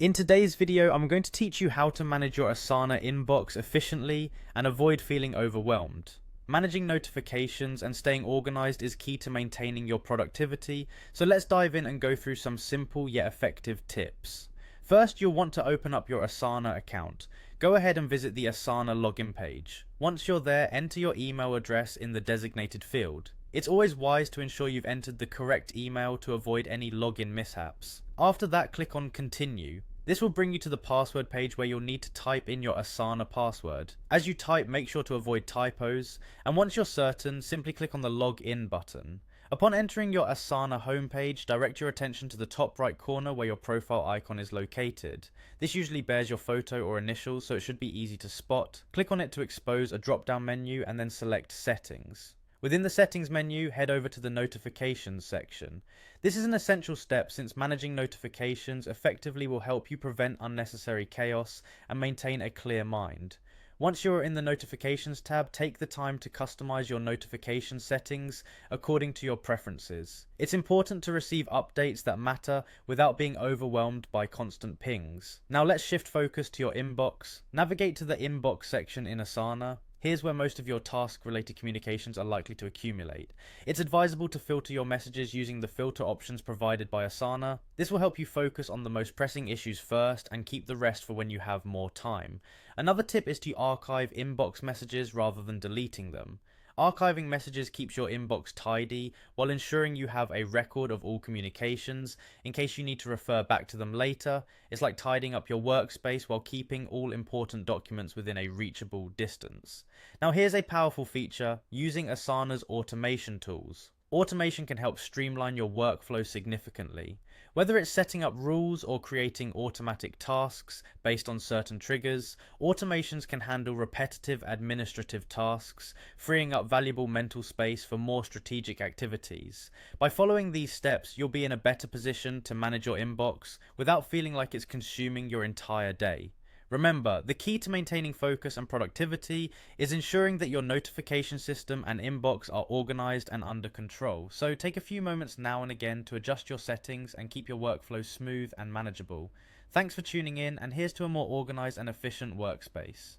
In today's video, I'm going to teach you how to manage your Asana inbox efficiently and avoid feeling overwhelmed. Managing notifications and staying organized is key to maintaining your productivity, so let's dive in and go through some simple yet effective tips. First, you'll want to open up your Asana account. Go ahead and visit the Asana login page. Once you're there, enter your email address in the designated field. It's always wise to ensure you've entered the correct email to avoid any login mishaps. After that, click on Continue. This will bring you to the password page where you'll need to type in your Asana password. As you type, make sure to avoid typos, and once you're certain, simply click on the Login button. Upon entering your Asana homepage, direct your attention to the top right corner where your profile icon is located. This usually bears your photo or initials, so it should be easy to spot. Click on it to expose a drop-down menu and then select Settings. Within the Settings menu, head over to the Notifications section. This is an essential step since managing notifications effectively will help you prevent unnecessary chaos and maintain a clear mind. Once you're in the Notifications tab, take the time to customize your notification settings according to your preferences. It's important to receive updates that matter without being overwhelmed by constant pings. Now let's shift focus to your inbox. Navigate to the Inbox section in Asana. Here's where most of your task-related communications are likely to accumulate. It's advisable to filter your messages using the filter options provided by Asana. This will help you focus on the most pressing issues first and keep the rest for when you have more time. Another tip is to archive inbox messages rather than deleting them. Archiving messages keeps your inbox tidy while ensuring you have a record of all communications in case you need to refer back to them later. It's like tidying up your workspace while keeping all important documents within a reachable distance. Now here's a powerful feature, using Asana's automation tools. Automation can help streamline your workflow significantly. Whether it's setting up rules or creating automatic tasks based on certain triggers, automations can handle repetitive administrative tasks, freeing up valuable mental space for more strategic activities. By following these steps, you'll be in a better position to manage your inbox without feeling like it's consuming your entire day. Remember, the key to maintaining focus and productivity is ensuring that your notification system and inbox are organized and under control. So take a few moments now and again to adjust your settings and keep your workflow smooth and manageable. Thanks for tuning in, and here's to a more organized and efficient workspace.